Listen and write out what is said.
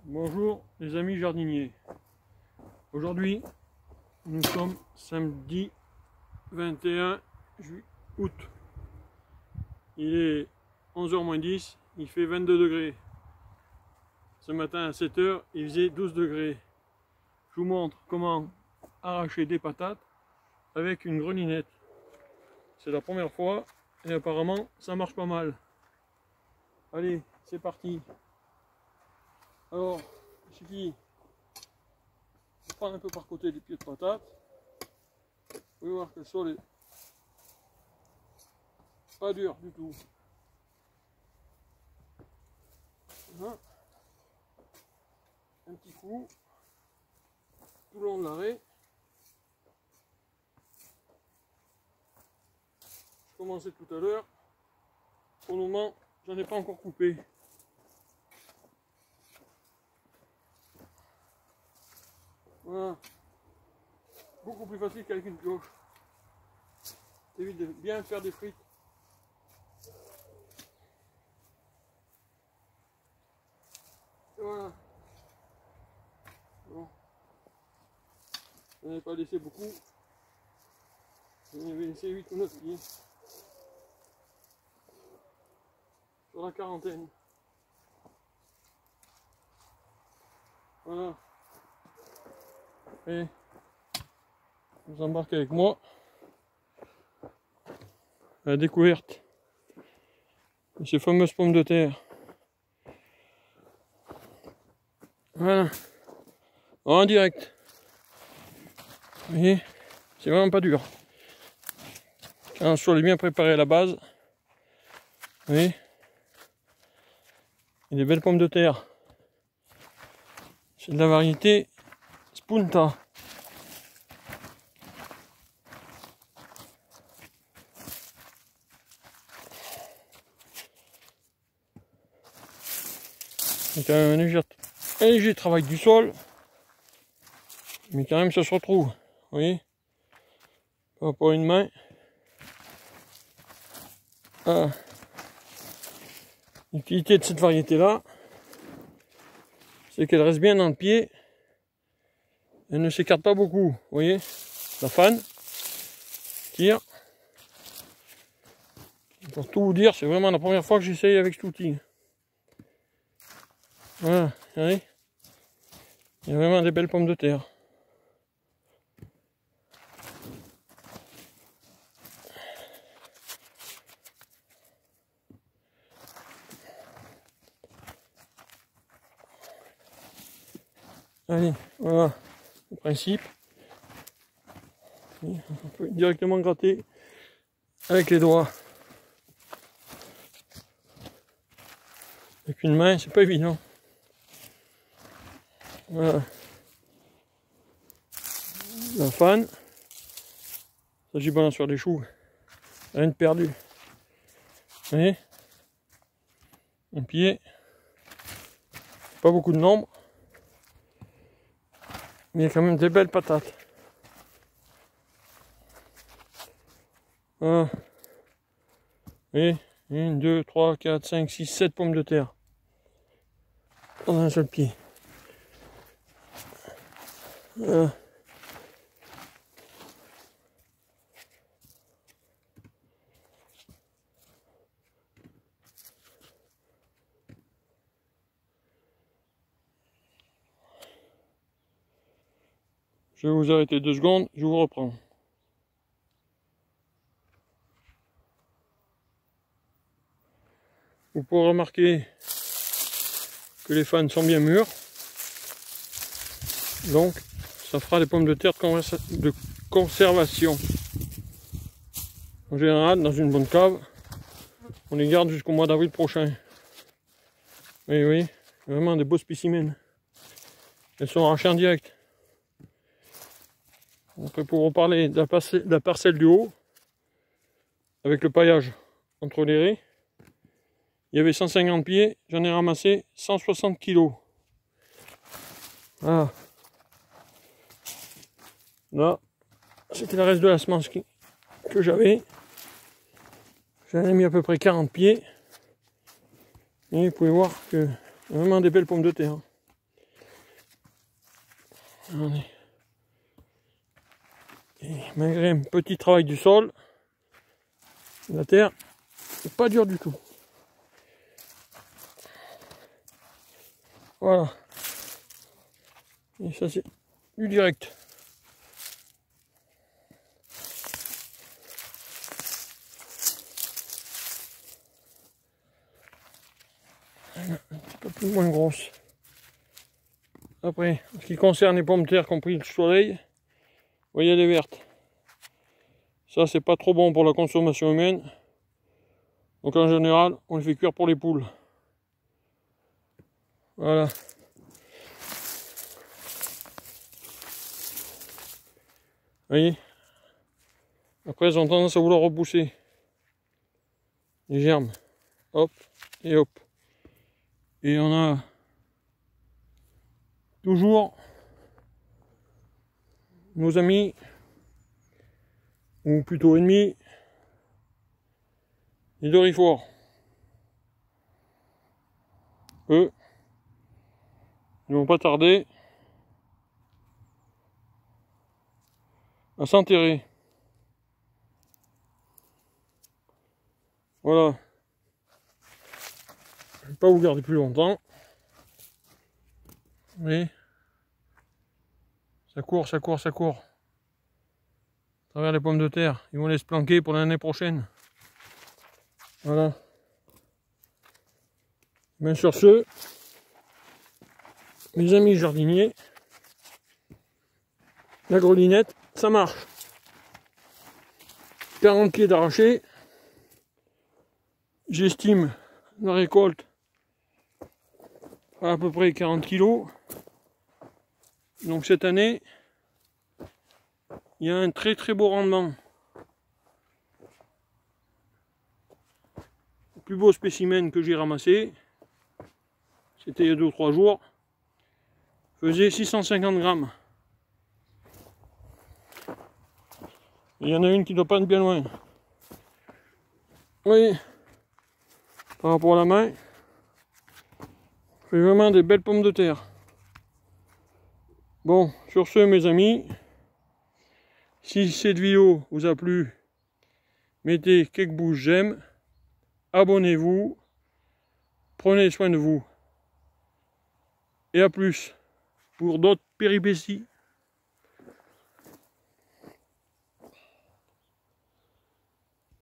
Bonjour les amis jardiniers. Aujourd'hui nous sommes samedi 21 août. Il est 11h moins 10, il fait 22 degrés. Ce matin à 7 h il faisait 12 degrés. Je vous montre comment arracher des patates avec une grelinette. C'est la première fois et apparemment ça marche pas mal. Allez, c'est parti. Alors, il suffit de prendre un peu par côté des pieds de patate. Vous pouvez voir que le sol est pas dur du tout. Voilà. Un petit coup tout le long de l'arrêt. Je commençais tout à l'heure. Pour le moment, j'en ai pas encore coupé. Voilà. Beaucoup plus facile qu'avec une pioche. Ça évite de bien faire des frites. Et voilà. Bon. Je n'en ai pas laissé beaucoup. J'en avais laissé 8 ou 9 pieds. Sur la quarantaine. Voilà. Et vous embarquez avec moi à la découverte de ces fameuses pommes de terre. Voilà, en direct. Vous voyez, c'est vraiment pas dur. Quand le sol est bien préparé à la base, vous voyez, il y a des belles pommes de terre. C'est de la variété Spunta. C'est quand même un léger travail du sol, mais quand même ça se retrouve, vous voyez, pas pour une main. Ah. L'utilité de cette variété là, c'est qu'elle reste bien dans le pied, elle ne s'écarte pas beaucoup, vous voyez, la fan tire. Pour tout vous dire, c'est vraiment la première fois que j'essaye avec cet outil. Voilà, vous voyez, il y a vraiment des belles pommes de terre. Allez, voilà le principe. On peut directement gratter avec les doigts. Avec une main, c'est pas évident. Voilà. La fan. Ça, j'y balance sur les choux. Rien de perdu. Vous voyez, un pied. Pas beaucoup de nombre. Mais il y a quand même des belles patates. Voilà. Vous voyez, 1, 2, 3, 4, 5, 6, 7 pommes de terre. Dans un seul pied. Voilà. Je vais vous arrêter 2 secondes, je vous reprends. Vous pourrez remarquer que les fans sont bien mûrs. Donc, ça fera des pommes de terre de conservation. En général, dans une bonne cave, on les garde jusqu'au mois d'avril prochain. Oui, oui, vraiment des beaux spécimens. Elles sont arrachées en direct. Après, pour reparler de la parcelle du haut, avec le paillage entre les raies, il y avait 150 pieds, j'en ai ramassé 160 kg. Voilà. Là, c'était le reste de la semence que j'avais. J'en ai mis à peu près 40 pieds. Et vous pouvez voir que vraiment des belles pommes de terre. Et malgré un petit travail du sol, la terre n'est pas dure du tout. Voilà. Et ça c'est du direct. Un petit peu plus moins grosse. Après, en ce qui concerne les pommes de terre qui ont pris le soleil, vous voyez, elle est verte. Ça, c'est pas trop bon pour la consommation humaine. Donc en général, on les fait cuire pour les poules. Voilà. Vous voyez? Après, elles ont tendance à vouloir repousser les germes. Hop, et hop. Et on a toujours nos amis, ou plutôt ennemis, les doryphores. Eux, ils vont pas tarder à s'enterrer. Voilà. Je ne vais pas vous garder plus longtemps. Oui. Ça court, ça court, ça court. À travers les pommes de terre. Ils vont les se planquer pour l'année prochaine. Voilà. Bien sur ce, mes amis jardiniers, la grelinette, ça marche. 40 pieds d'arraché. J'estime la récolte à peu près 40 kg. Donc cette année, il y a un très très beau rendement. Le plus beau spécimen que j'ai ramassé, c'était il y a 2 ou 3 jours, faisait 650 grammes. Il y en a une qui ne doit pas être bien loin. Oui, par rapport à la main, c'est vraiment des belles pommes de terre. Bon, sur ce mes amis, si cette vidéo vous a plu, mettez quelques pouces j'aime, abonnez-vous, prenez soin de vous. Et à plus pour d'autres péripéties.